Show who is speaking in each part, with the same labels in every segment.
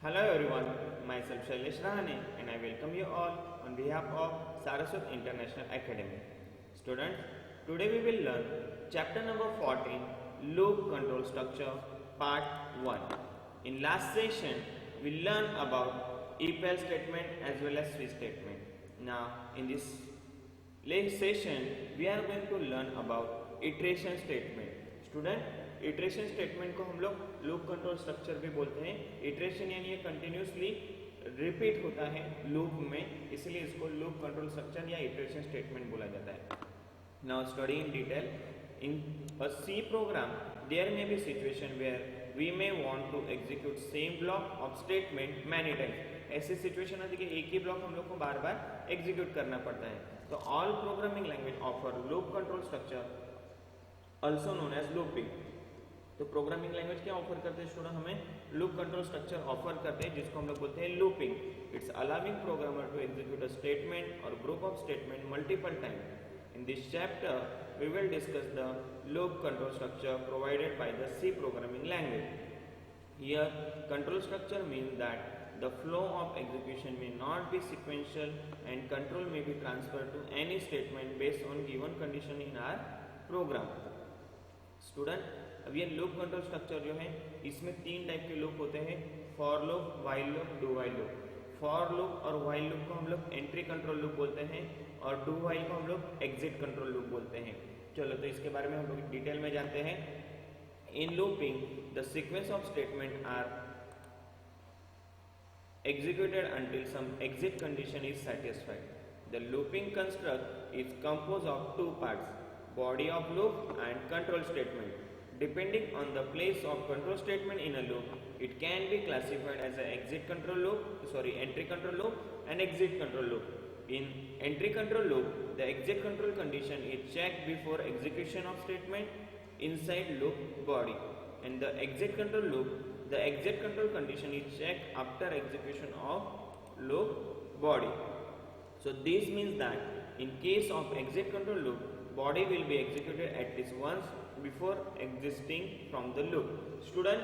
Speaker 1: Hello everyone, myself Shailesh Rahane and I welcome you all on behalf of Saraswat International Academy. Students, today we will learn chapter number 14, Loop Control Structure, part 1. In last session, we learned about if-else statement as well as switch statement. Now, in this next session, we are going to learn about iteration statement. Student, iteration statement को हम लोग loop control structure भी बोलते हैं. Iteration यानी ये continuously repeat होता है लूप में, इसलिए इसको लूप कंट्रोल स्ट्रक्चर या इटरेशन स्टेटमेंट बोला जाता है. Now study in detail. In a C program there may be situation where we may want to execute same block of statement many times. ऐसी सिचुएशन आती है कि एक ही ब्लॉक हम लोग को बार बार एग्जीक्यूट करना पड़ता है. तो all programming language offer loop control structure also known as looping. तो प्रोग्रामिंग लैंग्वेज क्या ऑफर करते हैं स्टूडेंट? हमें लूप कंट्रोल स्ट्रक्चर ऑफर करते हैं जिसको हम लोग बोलते हैं looping. It's allowing programmer to execute a statement और group of statement multiple time. In this chapter we will discuss the loop control structure provided by the C programming language. Here control structure means that the flow of execution may not be sequential and control may be transferred to any statement based on given condition in our program. Student, अब ये loop control structure जो है इसमें तीन type के loop होते हैं, for loop, while loop, do while loop. For loop और व्हाइल लूप को हम लोग एंट्री कंट्रोल लूप बोलते हैं और डू व्हाइल को हम लोग एग्जिट कंट्रोल लूप बोलते हैं. चलो तो इसके बारे में हम लोग डिटेल में जानते हैं. In looping the sequence of statement are executed until some exit condition is satisfied. The looping construct is composed of two parts, body of loop and control statement. Depending on the place of control statement in a loop, it can be classified as an entry control loop and exit control loop. In entry control loop, the exit control condition is checked before execution of statement inside loop body, and the exit control loop, the exit control condition is checked after execution of loop body. So this means that in case of exit control loop, body will be executed at least once before exiting from the loop. Student,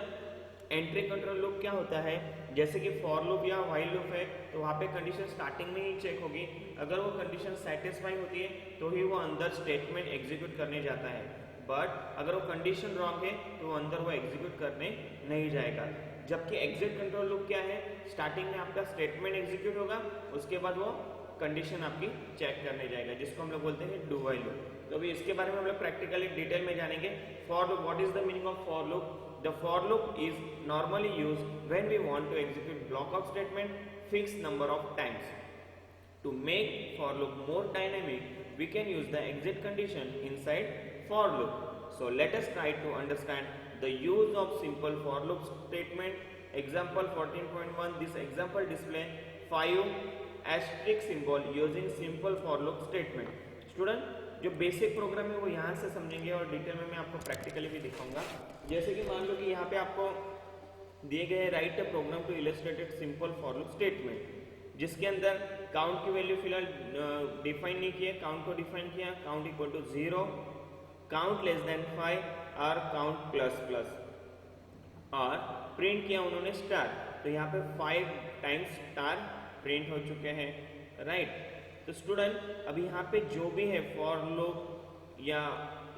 Speaker 1: entry control loop क्या होता है? जैसे कि for loop या while loop है तो वहाँ पे कंडीशन स्टार्टिंग में ही चेक होगी. अगर वो कंडीशन सेटिस्फाई होती है तो ही वो अंदर स्टेटमेंट एग्जीक्यूट करने जाता है. बट अगर वो कंडीशन रॉन्ग है तो वो अंदर वो एग्जीक्यूट करने नहीं जाएगा. जबकि एग्जिट कंट्रोल लूप क्या है? स्टार्टिंग में आपका स्टेटमेंट एग्जीक्यूट होगा, उसके बाद वो कंडीशन आपकी चेक करने जाएगा, जिसको हम लोग बोलते हैं डू व्हाइल लूप. तो अभी इसके बारे में हम लोग प्रैक्टिकली डिटेल में जानेंगे. For loop, what is the meaning of for loop? The for loop is normally use when we want to execute block of statement fix number of times. To make for loop more dynamic, we can use the exit condition inside for loop. So let us try to understand the use of simple for loop statement. Example 14.1, this example display 5 asterisk symbol using simple for loop statement. Student, जो basic programme है वो यहाँ से समझेंगे और detail में मैं आपको प्रैक्टिकली भी दिखाऊंगा. जैसे कि मान लो कि यहाँ पे आपको दिए गए write program to illustrated simple for loop statement, जिसके अंदर काउंट की वैल्यू फिलहाल डिफाइन नहीं किया. काउंट को डिफाइन किया, count equal to 0, count less than 5 और काउंट प्लस प्लस, और प्रिंट किया उन्होंने स्टार. तो यहाँ पे 5 टाइम्स स्टार प्रिंट हो चुके हैं, राइट. तो स्टूडेंट, अब यहाँ पे जो भी है फॉर लूप या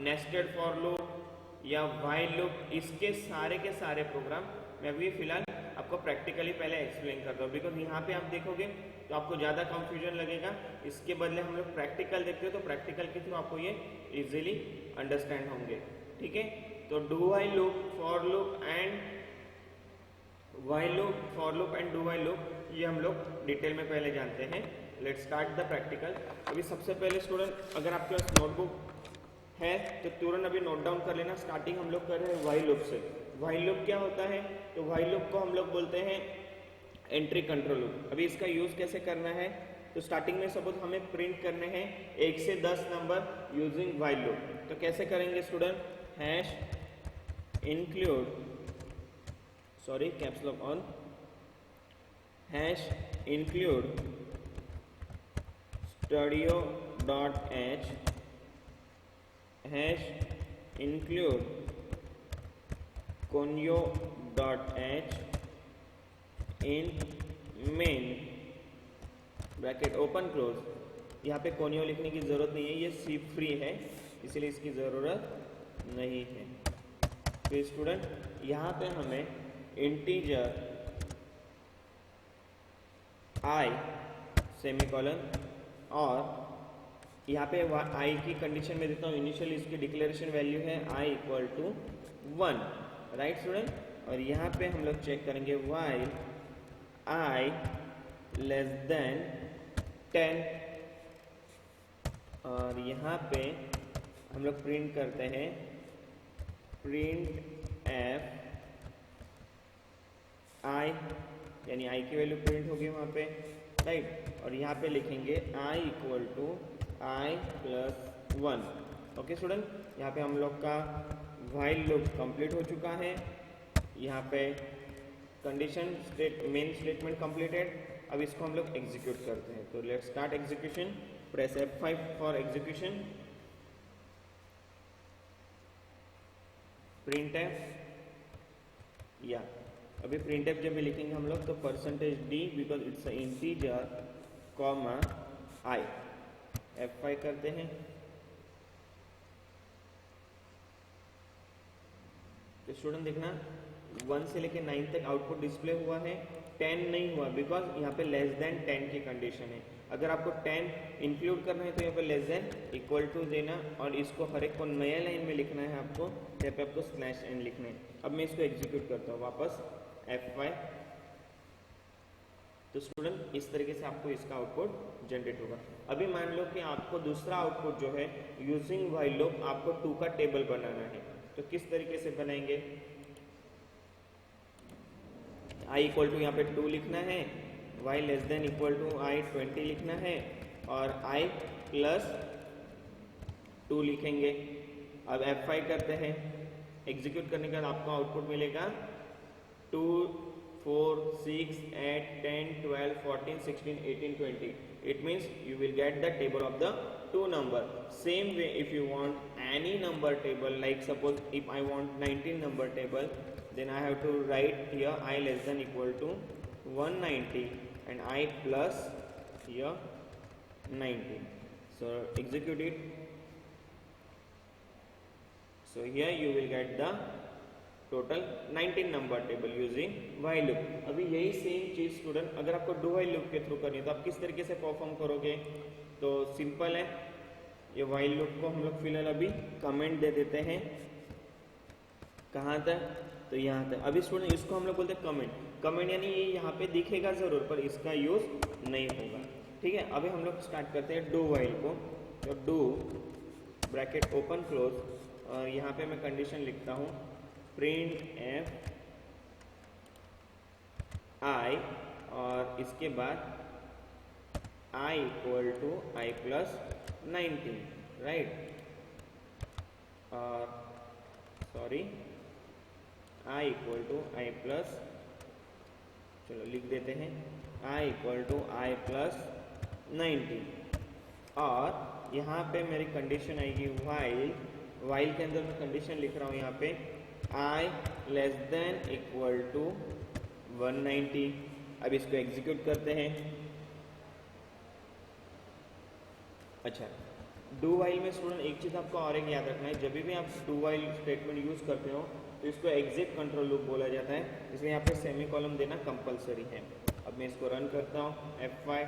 Speaker 1: नेस्टेड फॉर लूप या व्हाइल लूप, इसके सारे के सारे प्रोग्राम मैं अभी फिलहाल आपको प्रैक्टिकली पहले एक्सप्लेन करता हूँ. बिकॉज यहाँ पे आप देखोगे तो आपको ज़्यादा कंफ्यूजन लगेगा. इसके बदले हम लोग प्रैक्टिकल देखते हो तो प्रैक्टिकल के थ्रू आपको ये इजीली अंडरस्टैंड होंगे. ठीक है, तो do while loop, for loop and while loop, for loop and do while loop, ये हम लोग डिटेल में पहले जानते हैं. Let's start the practical. अभी सबसे पहले स्टूडेंट, अगर आपके पास नोटबुक है तो तुरंत अभी नोट डाउन कर लेना. स्टार्टिंग हम लोग कर रहे हैं व्हाइल लूप से. व्हाइल लूप क्या होता है? तो व्हाइल लूप को हम लोग बोलते हैं एंट्री कंट्रोल लूप. अभी इसका यूज कैसे करना है? तो स्टार्टिंग में सपोज हमें प्रिंट करने हैं 1 से 10 नंबर यूजिंग व्हाइल लूप. तो कैसे करेंगे student? Hash include, sorry caps lock on, hash include studio dot h, hash include conyo dot h, int main bracket open close, यहाँ पे कोनियो लिखने की ज़रूरत नहीं है, ये सी फ्री है इसलिए इसकी ज़रूरत नहीं है। तो स्टूडेंट यहाँ पे हमें इंटीजर आई सेमीकोलन और यहाँ पे आई की कंडीशन में देता हूँ, इनिशियली इसकी डिक्लेरेशन वैल्यू है आई इक्वल टू 1, राइट स्टूडेंट। और यहाँ पे हम लोग चेक करेंगे वाइल आई लेस देन 10, और यहाँ पे हम लोग प्रिंट करते हैं प्रिंट एफ आई, यानी आई की वैल्यू प्रिंट होगी वहाँ पे, राइट। और यहाँ पे लिखेंगे i equal to i plus 1। Okay student, यहाँ पे हम लोग का व्हाइल लूप कंप्लीट हो चुका है, यहाँ पे कंडीशन मेन स्टेटमेंट कंप्लीटेड। अब इसको हम लोग एग्जीक्यूट करते हैं, तो let's start execution. Press F5 for execution. Print F या अभी प्रिंट एफ जब भी लिखेंगे हम लोग तो percentage D because it's integer comma I. F5 करते हैं तो स्टूडेंट देखना 1 से लेके 9 तक आउटपुट डिस्प्ले हुआ है, 10 नहीं हुआ बिकॉज यहाँ पे लेस देन 10 की कंडीशन है। अगर आपको 10 इंक्लूड करना है तो यहाँ पे लेस देन इक्वल टू देना और इसको हर एक को नया लाइन में लिखना है आपको, यहाँ पे आपको स्लैश एन लिखना है। अब मैं इसको एग्जीक्यूट करता हूँ वापस F5, तो स्टूडेंट इस तरीके से आपको इसका आउटपुट जनरेट होगा। अभी मान लो कि आपको दूसरा आउटपुट जो है यूजिंग व्हाइल लूप आपको 2 का टेबल बनाना है, तो किस तरीके से बनाएंगे? i इक्वल टू यहाँ पे 2 लिखना है, y less than equal to i 20 लिखना है और i प्लस 2 लिखेंगे। अब F5 करते हैं, एग्जीक्यूट करने के बाद आपको आउटपुट मिलेगा 2, 4, 6, 8, 10, 12, 14, 16, 18, 20. It means you will get the table of the 2 number. Same way if you want any number table, like suppose if I want 19 number table, then I have to write here I less than equal to 190 and I plus here 90. So execute it. So here you will get the total 19 number table using while loop. अभी यही same चीज student अगर आपको do while loop के through करनी है तो आप किस तरीके से परफॉर्म करोगे? तो सिंपल है, ये व्हाइल लूप को हम लोग फिलहाल अभी कमेंट दे देते हैं, कहाँ तक? तो यहाँ तक। अभी स्टूडेंट इसको हम लोग बोलते हैं कमेंट। कमेंट यानी ये यहाँ पे दिखेगा जरूर पर इसका यूज नहीं होगा, ठीक है। अभी हम लोग स्टार्ट करते हैं डू व्हाइल को, तो डू ब्रैकेट ओपन क्लोज और यहाँ पे मैं कंडीशन लिखता हूँ प्रिंट एफ आई और इसके बाद i equal to i plus 19, right. और sorry i equal to i plus, चलो लिख देते हैं i equal to i plus 19 और यहाँ पे मेरी कंडीशन आएगी वाइल के अंदर मैं कंडीशन लिख रहा हूँ यहाँ पे आई लेस देन इक्वल टू 190। अब इसको एग्जीक्यूट करते हैं। अच्छा, डू वाइल में स्टूडेंट एक चीज़ आपको और एक याद रखना है, जब भी आप डू वाइल स्टेटमेंट यूज करते हो तो इसको एग्जिट कंट्रोल लूप बोला जाता है, इसलिए यहाँ पे सेमी कॉलम देना कंपलसरी है। अब मैं इसको रन करता हूँ F5,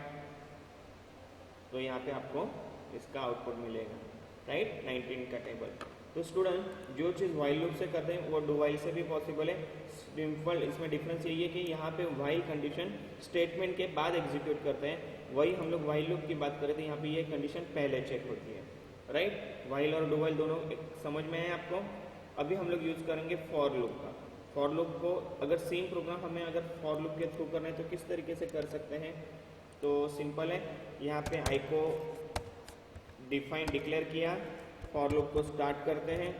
Speaker 1: तो यहाँ पे आपको इसका आउटपुट मिलेगा, राइट, 19 का टेबल। तो स्टूडेंट जो चीज़ वाइल लूप से करते हैं वो डू वाइल से भी पॉसिबल है। सिंपल इसमें डिफरेंस यही है कि यहाँ पे वाइल कंडीशन स्टेटमेंट के बाद एग्जीक्यूट करते हैं, वही हम लोग वाइल लूप की बात करें तो यहाँ पे ये कंडीशन पहले चेक होती है, राइट। वाइल और डू वाइल दोनों समझ में है आपको। अभी हम लोग यूज़ करेंगे फॉर लूप का। फॉर लूप को अगर सेम प्रोग्राम हमें अगर फॉर लूप के थ्रू करना है तो किस तरीके से कर सकते हैं? तो सिंपल है, यहाँ पे आई को डिक्लेयर किया, फॉर लूप को स्टार्ट करते हैं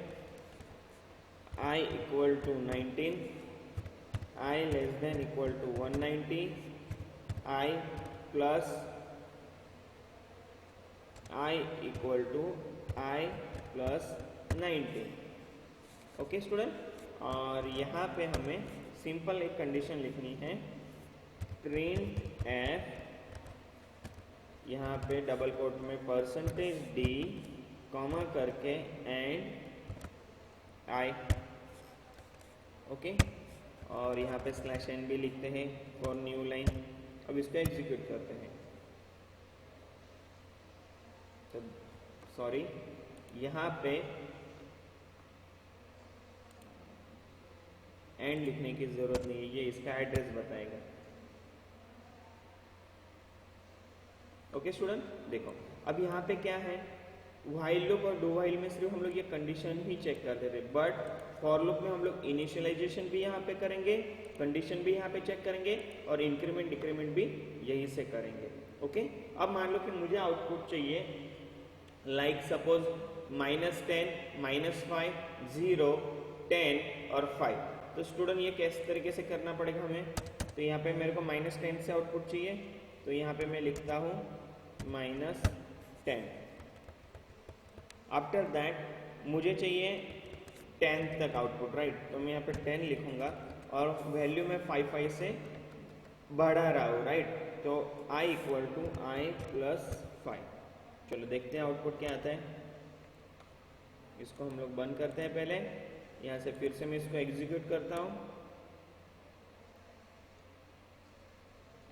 Speaker 1: i equal to 19, i less than equal to 190, i plus i equal to i plus 90। Okay student, और यहाँ पे हमें सिंपल एक कंडीशन लिखनी है प्रिंट एफ, यहाँ पे डबल कोट में परसेंटेज डी कॉमा करके एंड आई, ओके, और यहाँ पे स्लैश एन भी लिखते हैं फॉर न्यू लाइन। अब इसको एग्जीक्यूट करते हैं। तो सॉरी, यहाँ पे एंड लिखने की जरूरत नहीं है, ये इसका एड्रेस बताएगा। ओके स्टूडेंट, देखो अब यहाँ पे क्या है, व्हाइल लूप और डू व्हाइल में सिर्फ हम लोग ये कंडीशन ही चेक करते थे, बट फॉर लूप में हम लोग इनिशियलाइजेशन भी यहाँ पे करेंगे, कंडीशन भी यहाँ पे चेक करेंगे और इंक्रीमेंट डिक्रीमेंट भी यही से करेंगे। ओके, अब मान लो कि मुझे आउटपुट चाहिए लाइक सपोज -10, -5, 0, 10 और 5। तो स्टूडेंट ये किस तरीके से करना पड़ेगा हमें, तो यहाँ पे मेरे को -10 से आउटपुट चाहिए, तो यहाँ पे मैं लिखता हूँ -10। आफ्टर दैट मुझे चाहिए 10 तक आउटपुट, राइट, तो मैं यहाँ पे 10 लिखूंगा और वैल्यू में 5 से बढ़ा रहा हूँ, राइट, तो i = i + 5। चलो देखते हैं आउटपुट क्या आता है। इसको हम लोग बंद करते हैं पहले, यहाँ से फिर से मैं इसको एग्जीक्यूट करता हूँ।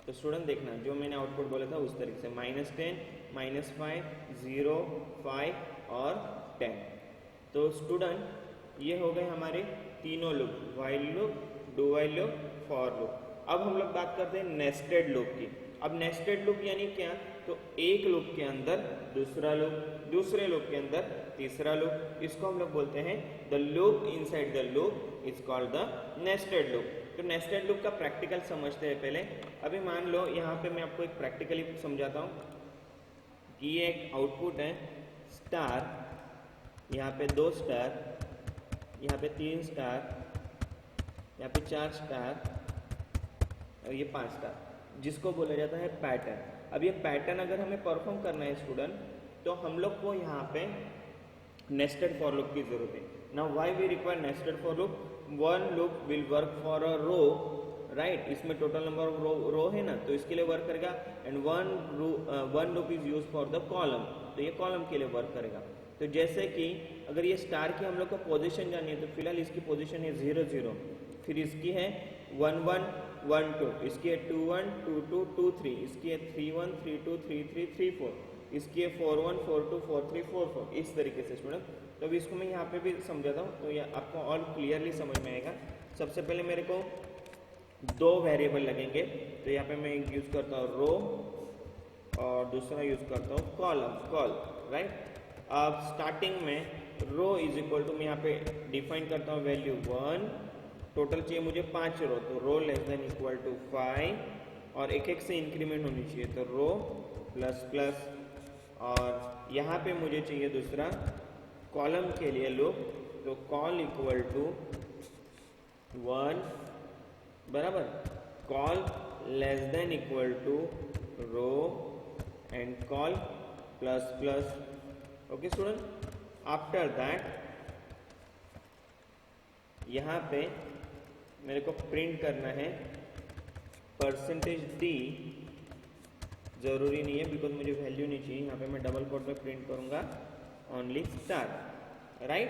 Speaker 1: तो स्टूडेंट देखना, जो मैंने आउटपुट बोला था उस तरीके से -10, -5, 0, 5 और 10। तो स्टूडेंट ये हो गए हमारे तीनों loop, while loop, do while loop, for loop. अब हम लोग बात करते हैं नेस्टेड लूप की। अब नेस्टेड लूप यानी क्या, तो एक लूप के अंदर दूसरा लूप, दूसरे लूप के अंदर तीसरा लूप, इसको हम लोग बोलते हैं the loop inside the loop is called the nested loop. तो नेस्टेड लूप का प्रैक्टिकल समझते हैं पहले। अभी मान लो यहाँ पे मैं आपको एक प्रैक्टिकली समझाता हूँ कि ये एक आउटपुट है स्टार, यहाँ पे 2 स्टार, यहाँ पे 3 स्टार, यहाँ पे 4 स्टार और ये 5 स्टार, जिसको बोला जाता है पैटर्न। अब ये पैटर्न अगर हमें परफॉर्म करना है स्टूडेंट, तो हम लोग को यहाँ पे नेस्टेड फॉर लूप की जरूरत है। Now why we require nested for loop, one loop will work for a row, right, इसमें टोटल नंबर ऑफ रो है ना, तो इसके लिए वर्क करेगा, and one loop is use for the column, तो ये कॉलम के लिए वर्क करेगा। तो जैसे कि अगर ये स्टार की हम लोग को पोजीशन जानी है, तो फिलहाल इसकी पोजीशन है 0, 0, फिर इसकी है 1, 1, 1, 2, इसकी है 2, 1, 2, 2, 2, 3, इसकी है 3, 1, 3, 2, 3, 3, 3, 4, इसकी है 4, 1, 4, 2, 4, 3, 4, 4, इस तरीके से स्टूडेंट। तो अभी इसको मैं यहाँ पे भी समझाता हूँ, तो ये आपको और क्लियरली समझ में आएगा। सबसे पहले मेरे को 2 वेरिएबल लगेंगे, तो यहाँ पे मैं यूज करता हूँ रो और दूसरा यूज करता हूँ कॉलम, कॉल, राइट। अब स्टार्टिंग में रो इज इक्वल टू, मैं यहाँ पे डिफाइन करता हूँ वैल्यू 1, टोटल चाहिए मुझे 5 रो, तो रो <= 5 और एक से इंक्रीमेंट होनी चाहिए, तो रो ++, और यहाँ पे मुझे चाहिए दूसरा कॉलम के लिए लूप, तो कॉल = 1 बराबर, col <= row and col ++। Okay student, after that यहाँ पे मेरे को प्रिंट करना है %d, जरूरी नहीं है बिकॉज मुझे वैल्यू नहीं चाहिए, यहाँ पे मैं डबल कोट में प्रिंट करूंगा ओनली स्टार, राइट।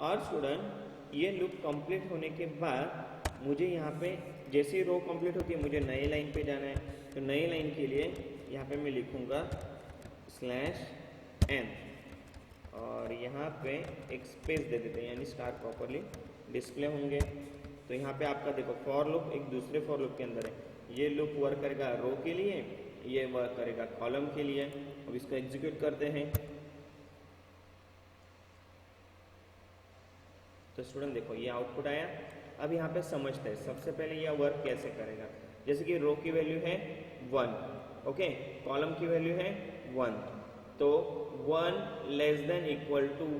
Speaker 1: और स्टूडेंट ये लूप कंप्लीट होने के बाद मुझे यहाँ पे जैसी रो कंप्लीट होती है मुझे नई लाइन पे जाना है, तो नई लाइन के लिए यहाँ पे मैं लिखूंगा /n और यहाँ पे एक स्पेस दे देते हैं, यानी स्टार प्रॉपरली डिस्प्ले होंगे। तो यहाँ पे आपका देखो फॉर लूप एक दूसरे फॉर लूप के अंदर है, ये लूप वर्क करेगा रो के लिए, ये वर्क करेगा कॉलम के लिए। अब इसको एग्जीक्यूट करते हैं, तो स्टूडेंट देखो ये आउटपुट आया। अब यहाँ पे समझते हैं, सबसे पहले यह वर्क कैसे करेगा। जैसे कि रो की वैल्यू है 1, ओके, कॉलम की वैल्यू है 1, तो 1 <=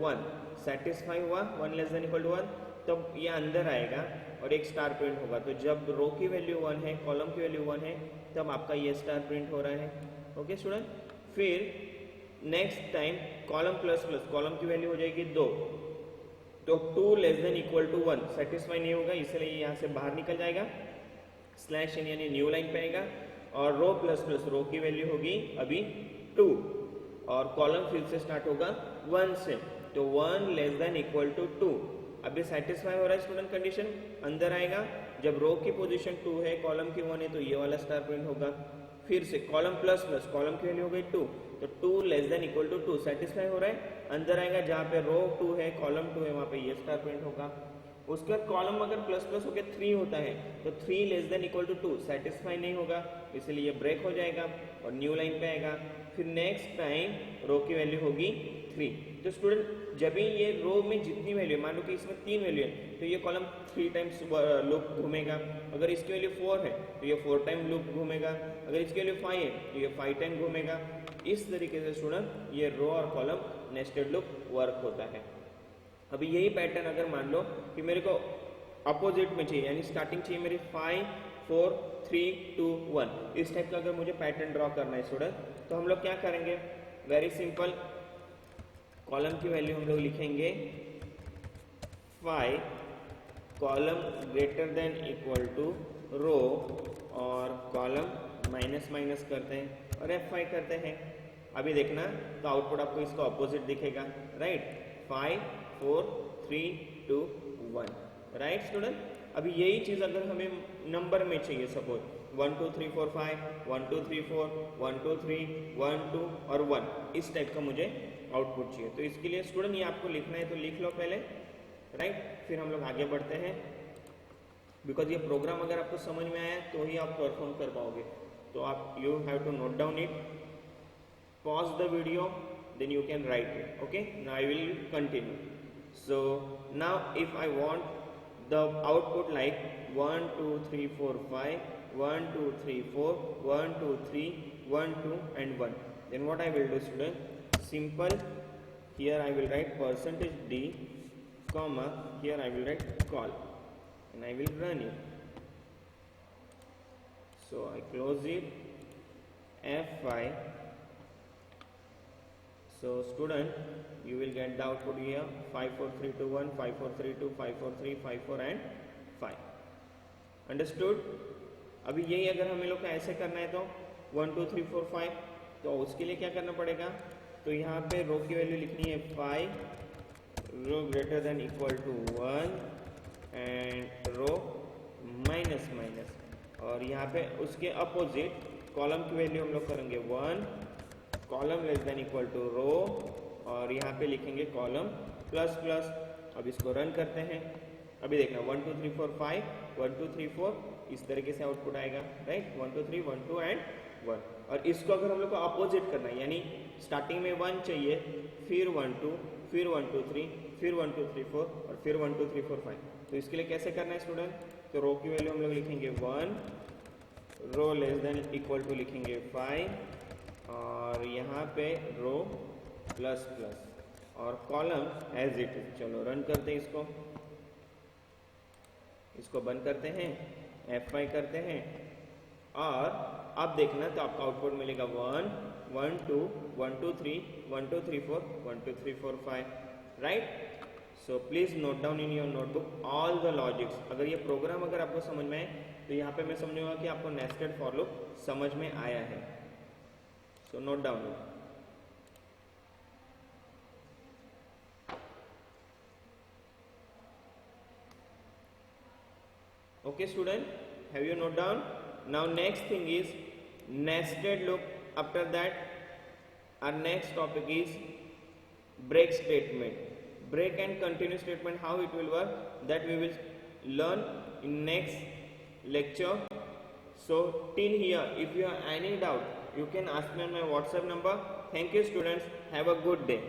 Speaker 1: 1 सेटिस्फाई हुआ, 1 <= 1, तब ये अंदर आएगा और एक स्टार प्रिंट होगा। तो जब रो की वैल्यू 1 है, कॉलम की वैल्यू 1 है, तब आपका ये स्टार प्रिंट हो रहा है। ओके स्टूडेंट, फिर नेक्स्ट टाइम कॉलम ++, कॉलम की वैल्यू हो जाएगी 2, तो 2 <= 1 सेटिस्फाई नहीं होगा, इसलिए यहाँ से बाहर निकल जाएगा। स्लैश एन यानी न्यू लाइन पे आएगा, और रो प्लस प्लस रो की वैल्यू होगी अभी 2, और कॉलम फिर से स्टार्ट होगा 1 से, तो 1 लेस देन इक्वल टू 2। अभी सेटिस्फाई हो रहा है स्टूडेंट कंडीशन, अंदर आएगा जब रो की पोजीशन 2 है कॉलम की 1 है तो ये वाला स्टार प्रिंट होगा, फिर से कॉलम प्लस प्लस कॉलम की वैल्यू हो गई 2, तो 2 less than equal to 2 satisfy हो रहा है, अंदर आएगा जहाँ पे रो 2 है कॉलम 2 है वहाँ पे ये स्टार प्रिंट होगा। उसके बाद कॉलम अगर प्लस प्लस होकर 3 होता है तो 3 less than equal to 2 satisfy नहीं होगा, इसलिए ये ब्रेक हो जाएगा और न्यू लाइन पे आएगा। फिर नेक्स्ट टाइम रो की वैल्यू होगी 3। तो स्टूडेंट जब भी ये रो में जितनी वैल्यू है, मान लो कि इसमें 3 वैल्यू है तो ये कॉलम 3 टाइम्स लूप घूमेगा, अगर इसकी वैल्यू 4 है तो ये 4 टाइम लूप घूमेगा, अगर इसकी वैल्यू 5 है तो ये 5 टाइम घूमेगा। इस तरीके से स्टूडेंट ये रो और कॉलम नेस्टेड लूप वर्क होता है। अभी यही पैटर्न अगर मान लो कि मेरे को अपोजिट में चाहिए, यानी स्टार्टिंग चाहिए मेरी 5 4 3 2 1, इस टाइप का अगर मुझे पैटर्न ड्रॉ करना है स्टूडेंट, तो हम लोग क्या करेंगे, वेरी सिंपल, कॉलम की वैल्यू हम लोग लिखेंगे 5, column greater than equal to row, और कॉलम माइनस माइनस करते हैं और F5 करते हैं। अभी देखना तो आउटपुट आपको इसका अपोजिट दिखेगा, राइट, 5 4 3 2 1, राइट स्टूडेंट। अभी यही चीज अगर हमें नंबर में चाहिए, सपोज 1 2 3 4 5 1 2 3 4 1 2 3 1 2 और 1, इस टाइप का मुझे आउटपुट चाहिए। तो इसके लिए स्टूडेंट ये आपको लिखना है तो लिख लो पहले, राइट, फिर हम लोग आगे बढ़ते हैं, बिकॉज ये प्रोग्राम अगर आपको समझ में आया तो ही आप परफॉर्म कर पाओगे। तो आप you have to note down it, pause the video, then you can write it, okay? Now I will continue. So now if I want the output like 1 2 3 4 5 1 2 3 4 1 2 3 1 2 and 1, then what I will do student, simple, here I will write percentage d comma, here I will write call and I will run it. So I close it, F5. So student, you will get the output here 5 4 3 2 1 5 4 3 2 5 4 3 5 4 and 5, understood। अभी यही अगर हमें लोग का ऐसे करना है तो 1 2 3 4 5, तो उसके लिए क्या करना पड़ेगा, तो यहाँ पे रो की वैल्यू लिखनी है 5, row greater than equal to 1 and row minus minus, और यहाँ पे उसके अपोजिट कॉलम की वैल्यू हम लोग करेंगे 1, column less than equal to row, और यहाँ पे लिखेंगे कॉलम प्लस प्लस। अब इसको रन करते हैं, अभी देखना 1 2 3 4 5 1 2 3 4, इस तरीके से आउटपुट आएगा, राइट, 1 2 3 1 2 एंड 1। और इसको अगर हम लोग को अपोजिट करना है, यानी स्टार्टिंग में 1 चाहिए, फिर 1 2, फिर 1 2 3, फिर 1 2 3 4 और फिर 1 2 3 4 5, तो इसके लिए कैसे करना है स्टूडेंट, तो रो की वैल्यू हम लोग लिखेंगे 1, रो लेस देन इक्वल टू लिखेंगे 5, और यहाँ पे रो प्लस प्लस और कॉलम एज इट इज। चलो रन करते हैं इसको बंद करते हैं, F5 करते हैं, और अब देखना तो आपका आउटपुट मिलेगा 1 1 2 1 2 3 1 2 3 4 1 2 3 4 5, right. So please note down in your notebook all the logics. अगर ये प्रोग्राम अगर आपको समझ में आए तो यहाँ पे मैं समझूंगा कि आपको नेस्टेड फॉर लूप समझ में आया है। So note down it. Okay student, have you note down? Now next thing is nested loop. After that our next topic is break statement. Break and continue statement, how it will work, that we will learn in next lecture. So till here, if you have any doubt, you can ask me on my WhatsApp number. Thank you students. Have a good day.